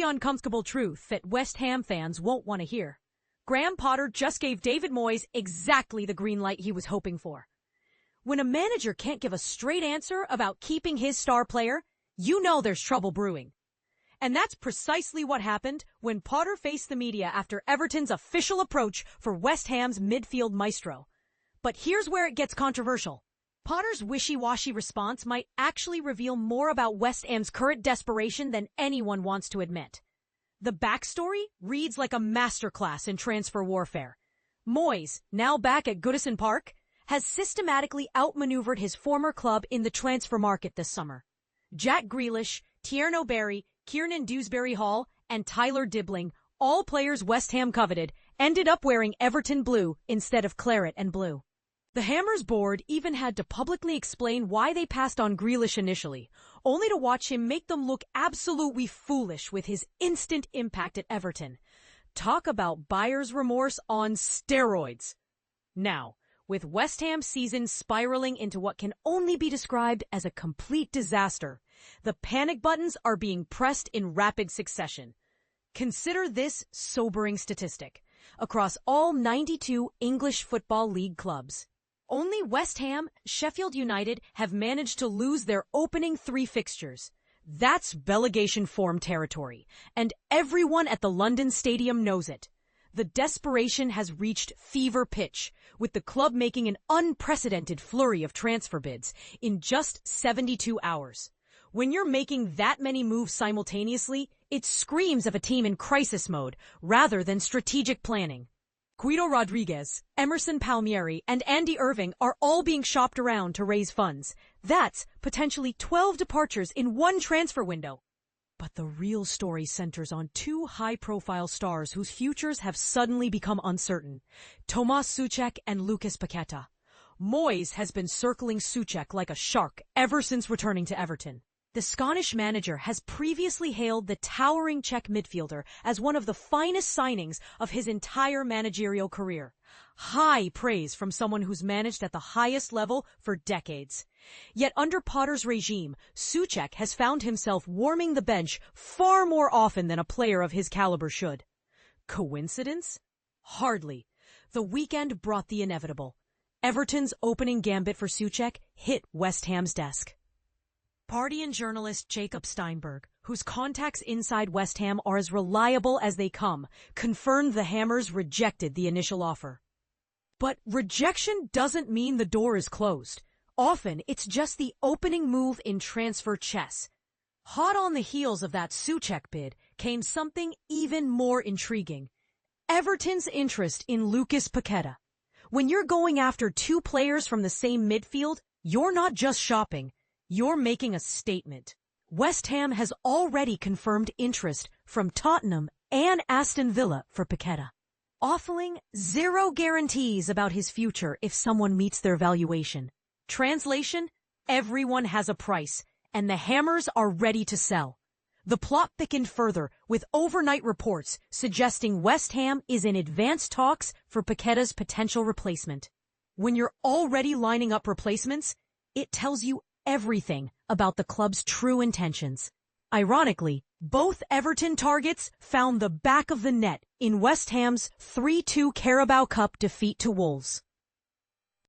the uncomfortable truth that West Ham fans won't want to hear. Graham Potter just gave David Moyes exactly the green light he was hoping for. When a manager can't give a straight answer about keeping his star player, you know there's trouble brewing. And that's precisely what happened when Potter faced the media after Everton's official approach for West Ham's midfield maestro. But here's where it gets controversial. Potter's wishy-washy response might actually reveal more about West Ham's current desperation than anyone wants to admit. The backstory reads like a masterclass in transfer warfare. Moyes, now back at Goodison Park, has systematically outmaneuvered his former club in the transfer market this summer. Jack Grealish, Tierno Barry, Kiernan Dewsbury-Hall, and Tyler Dibling, all players West Ham coveted, ended up wearing Everton blue instead of claret and blue. The Hammers board even had to publicly explain why they passed on Grealish initially, only to watch him make them look absolutely foolish with his instant impact at Everton. Talk about buyer's remorse on steroids. Now, with West Ham's season spiraling into what can only be described as a complete disaster, the panic buttons are being pressed in rapid succession. Consider this sobering statistic. Across all 92 English Football League clubs, only West Ham, Sheffield United have managed to lose their opening 3 fixtures. That's relegation form territory, and everyone at the London Stadium knows it. The desperation has reached fever pitch, with the club making an unprecedented flurry of transfer bids in just 72 hours. When you're making that many moves simultaneously, it screams of a team in crisis mode rather than strategic planning. Guido Rodriguez, Emerson Palmieri, and Andy Irving are all being shopped around to raise funds. That's potentially 12 departures in one transfer window. But the real story centers on 2 high-profile stars whose futures have suddenly become uncertain: Tomas Soucek and Lucas Paqueta. Moyes has been circling Soucek like a shark ever since returning to Everton. The Scottish manager has previously hailed the towering Czech midfielder as one of the finest signings of his entire managerial career. High praise from someone who's managed at the highest level for decades. Yet under Potter's regime, Soucek has found himself warming the bench far more often than a player of his caliber should. Coincidence? Hardly. The weekend brought the inevitable. Everton's opening gambit for Soucek hit West Ham's desk. Party and journalist Jacob Steinberg, whose contacts inside West Ham are as reliable as they come, confirmed the Hammers rejected the initial offer. But rejection doesn't mean the door is closed. Often, it's just the opening move in transfer chess. Hot on the heels of that Soucek bid came something even more intriguing: Everton's interest in Lucas Paqueta. When you're going after 2 players from the same midfield, you're not just shopping. You're making a statement. West Ham has already confirmed interest from Tottenham and Aston Villa for Paqueta, offering 0 guarantees about his future if someone meets their valuation. Translation: everyone has a price, and the Hammers are ready to sell. The plot thickened further with overnight reports suggesting West Ham is in advanced talks for Paqueta's potential replacement. When you're already lining up replacements, it tells you everything about the club's true intentions. Ironically, both Everton targets found the back of the net in West Ham's 3-2 Carabao Cup defeat to Wolves.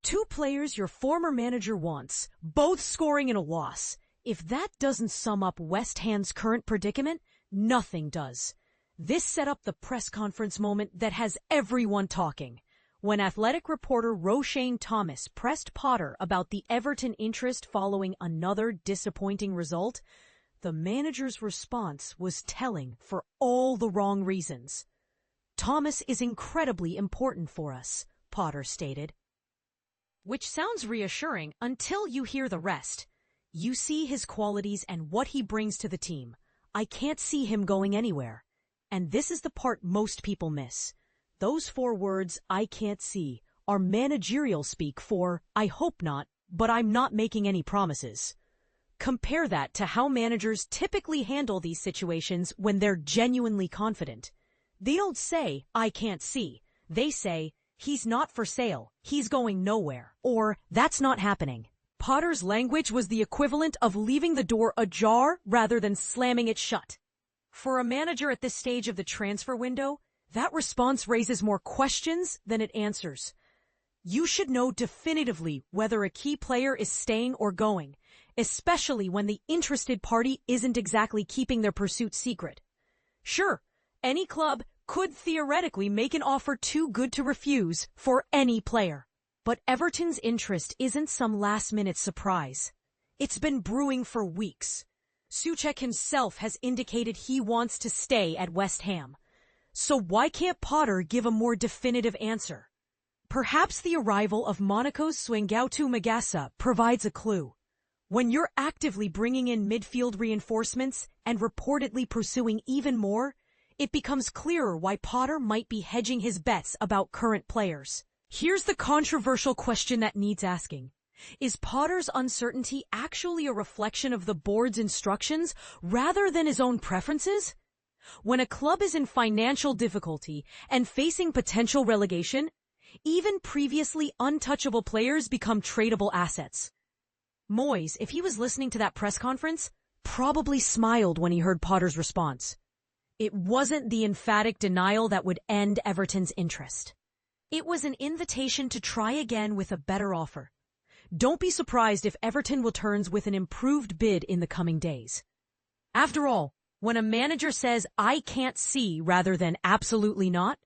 2 players your former manager wants, both scoring in a loss. If that doesn't sum up West Ham's current predicament, nothing does. This set up the press conference moment that has everyone talking. When athletic reporter Roshane Thomas pressed Potter about the Everton interest following another disappointing result, the manager's response was telling for all the wrong reasons. "Thomas is incredibly important for us," Potter stated. Which sounds reassuring until you hear the rest. "You see his qualities and what he brings to the team. I can't see him going anywhere." And this is the part most people miss. Those 4 words, "I can't see," are managerial speak for "I hope not, but I'm not making any promises." Compare that to how managers typically handle these situations when they're genuinely confident. They don't say, "I can't see." They say, "He's not for sale, he's going nowhere," or "That's not happening." Potter's language was the equivalent of leaving the door ajar rather than slamming it shut. For a manager at this stage of the transfer window, that response raises more questions than it answers. You should know definitively whether a key player is staying or going, especially when the interested party isn't exactly keeping their pursuit secret. Sure, any club could theoretically make an offer too good to refuse for any player. But Everton's interest isn't some last-minute surprise. It's been brewing for weeks. Soucek himself has indicated he wants to stay at West Ham. So why can't Potter give a more definitive answer? Perhaps the arrival of Monaco's Swingautu Magassa provides a clue. When you're actively bringing in midfield reinforcements and reportedly pursuing even more, it becomes clearer why Potter might be hedging his bets about current players. Here's the controversial question that needs asking. Is Potter's uncertainty actually a reflection of the board's instructions rather than his own preferences? When a club is in financial difficulty and facing potential relegation, even previously untouchable players become tradable assets. Moyes, if he was listening to that press conference, probably smiled when he heard Potter's response. It wasn't the emphatic denial that would end Everton's interest. It was an invitation to try again with a better offer. Don't be surprised if Everton returns with an improved bid in the coming days. After all, when a manager says, "I can't see," rather than "absolutely not,"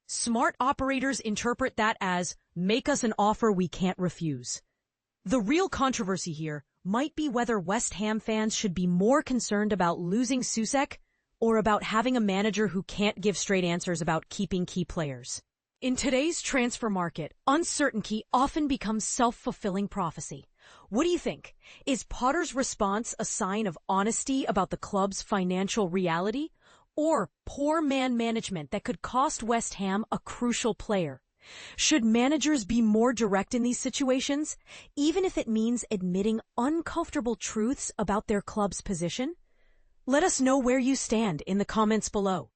smart operators interpret that as, "make us an offer we can't refuse." The real controversy here might be whether West Ham fans should be more concerned about losing Soucek or about having a manager who can't give straight answers about keeping key players. In today's transfer market, uncertainty often becomes self-fulfilling prophecy. What do you think? Is Potter's response a sign of honesty about the club's financial reality, or poor man management that could cost West Ham a crucial player? Should managers be more direct in these situations, even if it means admitting uncomfortable truths about their club's position? Let us know where you stand in the comments below.